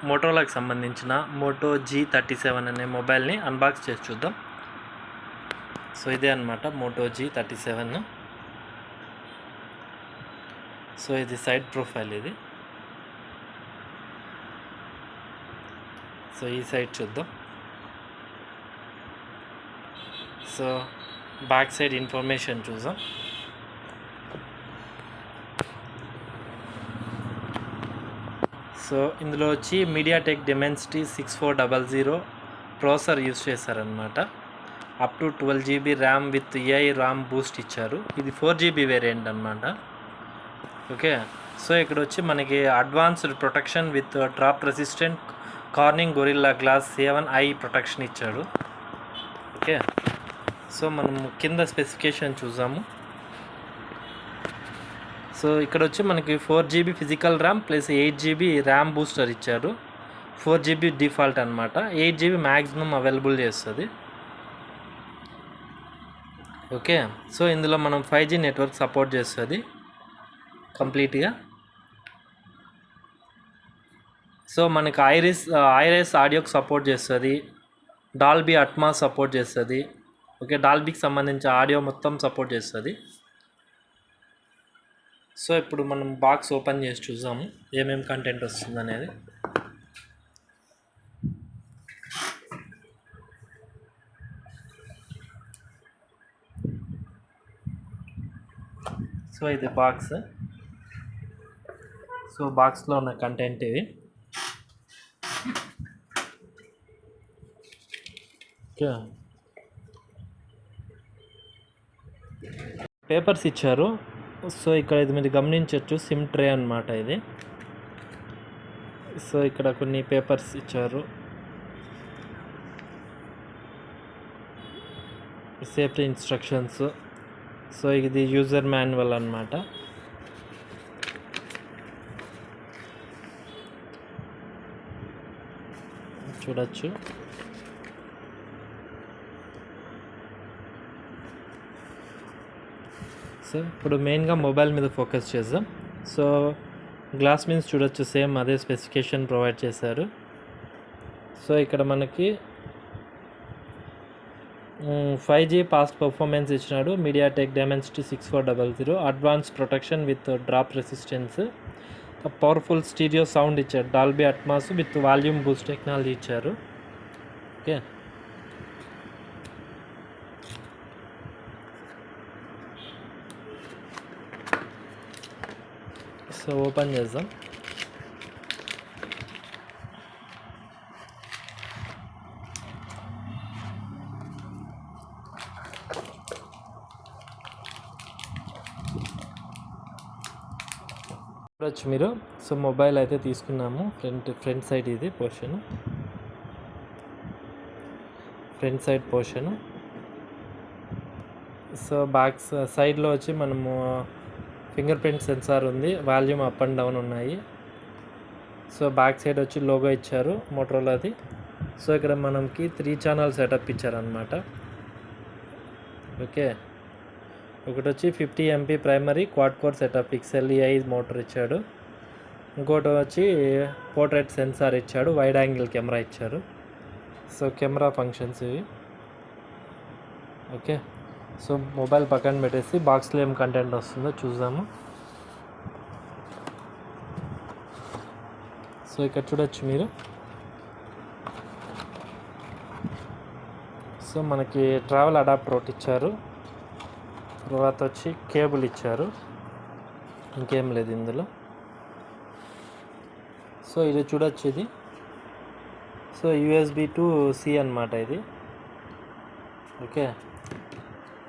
మోటోరోలాకి సంబంధించిన Moto G37 అనే మొబైల్ని అన్బాక్స్ చేసి చూద్దాం. సో ఇదే అన్నమాట మోటో G37. సో ఇది సైడ్ ప్రొఫైల్ ఇది. సో ఈ సైడ్ చూద్దాం. సో బ్యాక్ సైడ్ ఇన్ఫర్మేషన్ చూద్దాం. సో ఇందులో వచ్చి మీడియాటెక్ డిమెన్సిటీ 6400 ప్రాసెసర్ యూస్ చేశారనమాట. Up to 12 GB RAM with AI RAM boost ఇచ్చారు. ఇది 4 GB వేరియంట్ అనమాట. ఓకే, సో ఇక్కడ వచ్చి మనకి advanced protection with drop resistant Corning Gorilla glass 7i protection ఇచ్చాడు. ఓకే, సో మనం కింద స్పెసిఫికేషన్ చూసాము. సో ఇక్కడ వచ్చి మనకి 4 GB physical RAM plus 8 GB RAM booster ఇచ్చారు. 4 GB డిఫాల్ట్ అనమాట. 8 GB మ్యాక్సిమం అవైలబుల్ చేస్తుంది. ఓకే, సో ఇందులో మనం 5G నెట్వర్క్ సపోర్ట్ చేస్తుంది కంప్లీట్గా. సో మనకి ఐరిస్ ఆడియోకి సపోర్ట్ చేస్తుంది. డాల్బీ అట్మాస్ సపోర్ట్ చేస్తుంది. ఓకే, డాల్బీకి సంబంధించిన ఆడియో మొత్తం సపోర్ట్ చేస్తుంది. సో ఇప్పుడు మనం బాక్స్ ఓపెన్ చేసి చూసాము ఏమేమి కంటెంట్ వస్తుంది అనేది. సో ఇది బాక్స్. సో బాక్స్లో ఉన్న కంటెంట్ ఇది. ఓకే, పేపర్స్ ఇచ్చారు. సో ఇక్కడ ఇది మీరు గమనించవచ్చు, సిమ్ ట్రే అన్నమాట ఇది. సో ఇక్కడ కొన్ని పేపర్స్ ఇచ్చారు. Safety instructions. సో ఇది యూజర్ మాన్యువల్ అన్నమాట. చూడొచ్చు. సో ఇప్పుడు మెయిన్గా మొబైల్ మీద ఫోకస్ చేద్దాం. సో గ్లాస్ మీన్స్ చూడొచ్చు, సేమ్ అదే స్పెసిఫికేషన్ ప్రొవైడ్ చేశారు. సో ఇక్కడ మనకి 5G ఫాస్ట్ పర్ఫార్మెన్స్ ఇచ్చినాడు. MediaTek Dimensity 6400 advance protection with drop resistance, powerful stereo sound ఇచ్చారు. Dolby Atmos with volume boost technology ఇచ్చారు. ఓకే, సో ఓపెన్ చేద్దాం. చూడొచ్చు మీరు. సో మొబైల్ అయితే తీసుకున్నాము. ఫ్రంట్ సైడ్ ఇది front side portion. So back సైడ్లో వచ్చి మనము ఫింగర్ ప్రింట్ సెన్సార్ ఉంది. వాల్యూమ్ అప్ అండ్ డౌన్ ఉన్నాయి. సో బ్యాక్ సైడ్ వచ్చి లోగో ఇచ్చారు మోటరోలాది. సో ఇక్కడ మనకి 3 ఛానల్ సెటప్ ఇచ్చారనమాట. ఓకే, ఒకటి వచ్చి 50 MP primary quad core setup XLEI motor ఇచ్చాడు. ఇంకోటి వచ్చి పోర్ట్రేట్ సెన్సార్ ఇచ్చాడు. వైడ్ యాంగిల్ కెమెరా ఇచ్చారు. సో కెమెరా ఫంక్షన్స్ ఇవి. ఓకే, సో మొబైల్ పక్కన పెట్టేసి బాక్స్లో ఏం కంటెంట్ వస్తుందో చూద్దాము. సో ఇక్కడ చూడొచ్చు మీరు. సో మనకి ట్రావెల్ అడాప్టర్ ఒకటి ఇచ్చారు. తర్వాత వచ్చి కేబుల్ ఇచ్చారు. ఇంకేం లేదు ఇందులో. సో ఇది చూడొచ్చు ఇది. సో USB to C అన్నమాట ఇది. ఓకే,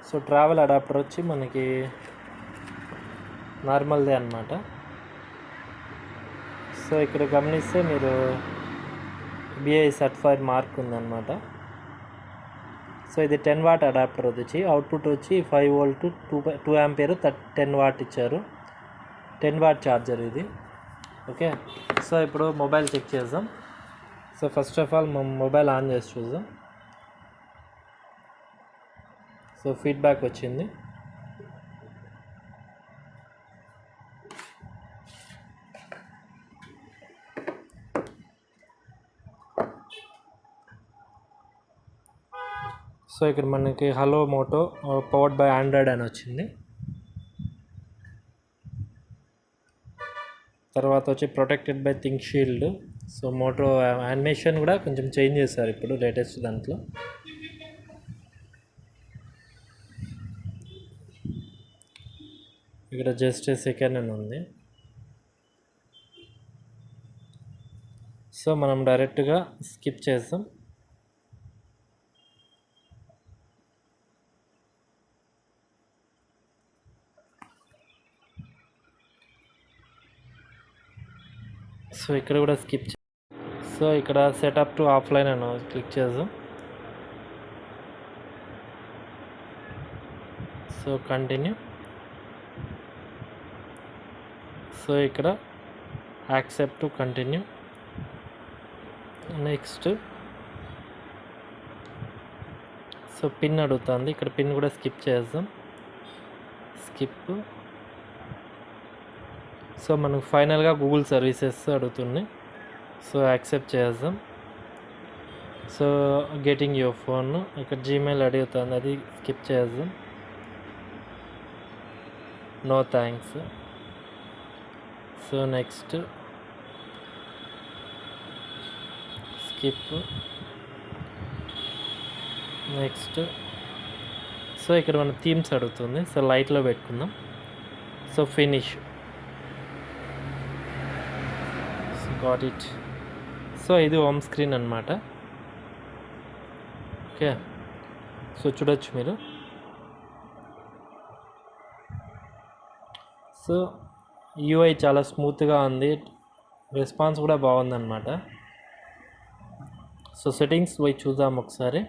సో ట్రావెల్ అడాప్టర్ వచ్చి మనకి నార్మల్దే అన్నమాట. సో ఇక్కడ గమనిస్తే మీరు BI సర్టిఫైడ్ మార్క్ ఉందన్నమాట. సో ఇది 10 వాట్ అడాప్టర్ వచ్చి అవుట్పుట్ వచ్చి 5 వోల్ట్ 2 ఆంపియర్ 10 వాట్ ఇచ్చారు. 10 వాట్ ఛార్జర్ ఇది. ఓకే, సో ఇప్పుడు మొబైల్ చెక్ చేద్దాం. So first of all mobile on చేసి చూద్దాం. సో ఫీడ్బ్యాక్ వచ్చింది. సో ఇక్కడ మనకి hello Moto powered by Android అని వచ్చింది. తర్వాత వచ్చి protected by Think Shield. So Moto animation కూడా కొంచెం చేంజ్ చేశారు ఇప్పుడు లేటెస్ట్ దాంట్లో. ఇక్కడ జస్ట్ సెకండ్ అని ఉంది. సో మనం డైరెక్ట్గా స్కిప్ చేస్తాం. సో ఇక్కడ కూడా స్కిప్. సో ఇక్కడ సెటప్ టు ఆఫ్లైన్ అని క్లిక్ చేద్దాం. So continue. సో ఇక్కడ accept to continue. Next so pin అడుగుతుంది. ఇక్కడ పిన్ కూడా స్కిప్ చేద్దాం. స్కిప్. సో మనకు ఫైనల్గా గూగుల్ సర్వీసెస్ అడుగుతుంది. సో యాక్సెప్ట్ చేద్దాం. సో గెటింగ్ యువర్ ఫోన్ ఇక్కడ జీమెయిల్ అడుగుతుంది, అది స్కిప్ చేద్దాం. No thanks. So next skip. Next so ఇక్కడ మన థీమ్స్ అడుగుతుంది. సో లైట్లో పెట్టుకుందాం. So finish. Got it. So ఇది హోమ్ స్క్రీన్ అన్నమాట. ఓకే. సో చూడొచ్చు మీరు. సో యూఐ చాలా స్మూత్గా ఉంది, రెస్పాన్స్ కూడా బాగుందన్నమాట. సో సెట్టింగ్స్ పోయి చూద్దాం ఒకసారి.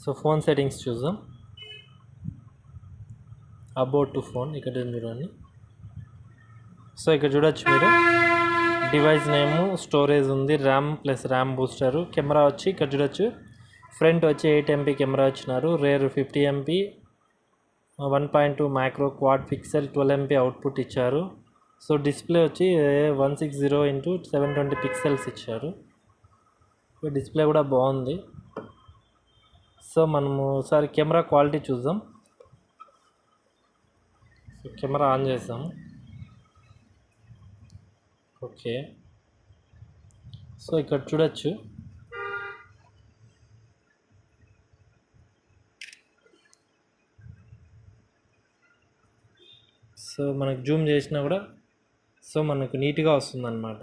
సో ఫోన్ సెట్టింగ్స్ చూద్దాం. అబౌట్ టు ఫోన్ ఇక్కడ చూడండి. సో ఇక్కడ చూడొచ్చు మీరు డివైస్ నేము, స్టోరేజ్ ఉంది, RAM plus RAM booster. Camera వచ్చి ఇక్కడ చూడొచ్చు, ఫ్రంట్ వచ్చి 8 MP కెమెరా వచ్చినారు, rare 50 MP, 1.2 macro quad pixel 12 MP output ఇచ్చారు. సో డిస్ప్లే వచ్చి 160x720 పిక్సెల్స్ ఇచ్చారు. డిస్ప్లే కూడా బాగుంది. సో మనము ఒకసారి కెమెరా క్వాలిటీ చూద్దాం. సో కెమెరా ఆన్ చేద్దాము. ఓకే. సో ఇక్కడ చూడొచ్చు సో మనకు జూమ్ చేసినా కూడా సో మనకు నీట్గా వస్తుందన్నమాట.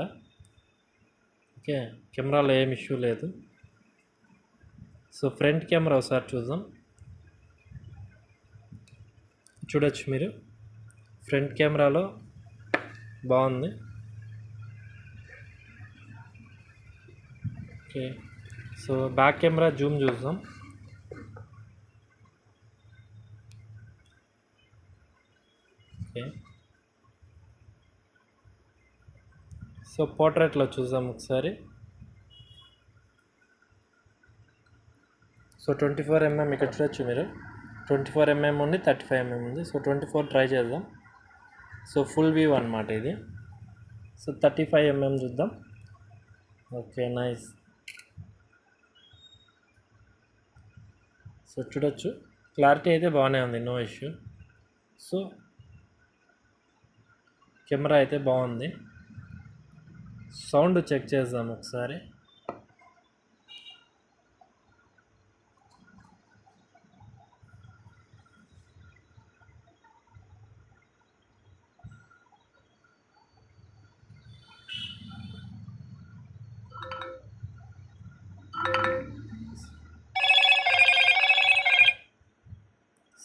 ఓకే, కెమెరాలో ఏం ఇష్యూ లేదు. సో ఫ్రంట్ కెమెరా ఒకసారి చూద్దాం. చూడొచ్చు మీరు ఫ్రంట్ కెమెరాలో బాగుంది. Okay. So back camera Zoom చూద్దాం. ఓకే. సో పోర్ట్రేట్లో చూద్దాం ఒకసారి. సో 24 mm ఇక్కడ చూడొచ్చు మీరు. 24 mm ఉంది, 35 mm ఉంది. సో 24 ట్రై చేద్దాం. సో ఫుల్ వ్యూ అన్నమాట ఇది. సో 35 mm చూద్దాం. Okay, nice. సో చూడొచ్చు క్లారిటీ అయితే బాగానే ఉంది, నో ఇష్యూ. సో కెమెరా అయితే బాగుంది. సౌండ్ చెక్ చేద్దాం ఒకసారి.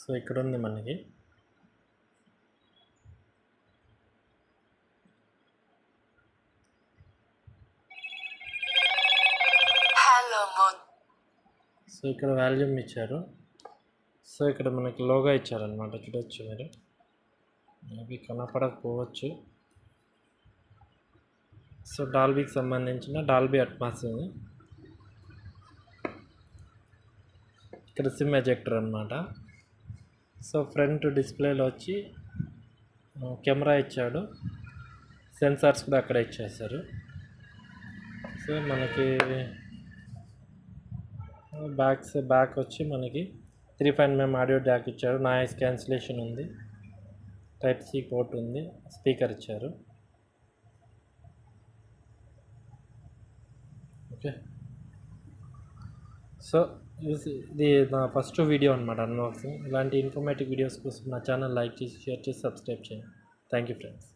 సో ఇక్కడ ఉంది మనకి. సో ఇక్కడ వాల్యూమ్ ఇచ్చారు. సో ఇక్కడ మనకి లోగో ఇచ్చారనమాట, చూడొచ్చు మీరు. మేబీ కనపడకపోవచ్చు. సో డాల్బీకి సంబంధించిన డాల్బీ అట్మాస్ ఉంది. ఇక్కడ సిమ్ ఎజెక్టర్ అనమాట. సో ఫ్రంట్ డిస్ప్లేలో వచ్చి కెమెరా ఇచ్చాడు, సెన్సార్స్ కూడా అక్కడే ఇచ్చేస్తారు. సో మనకి బ్యాక్ వచ్చి మనకి 3.5mm ఆడియో జాక్ ఇచ్చారు, నాయిస్ క్యాన్సిలేషన్ ఉంది, టైప్ సి పోర్ట్ ఉంది, స్పీకర్ ఇచ్చారు. ఓకే, సో ఇది నా ఫస్ట్ వీడియో అనమాట అన్బాక్సింగ్. ఇలాంటి ఇన్ఫర్మేటివ్ వీడియోస్ కోసం నా ఛానల్ లైక్ చేసి, షేర్ చేసి, సబ్స్క్రైబ్ చేయండి. Thank you friends.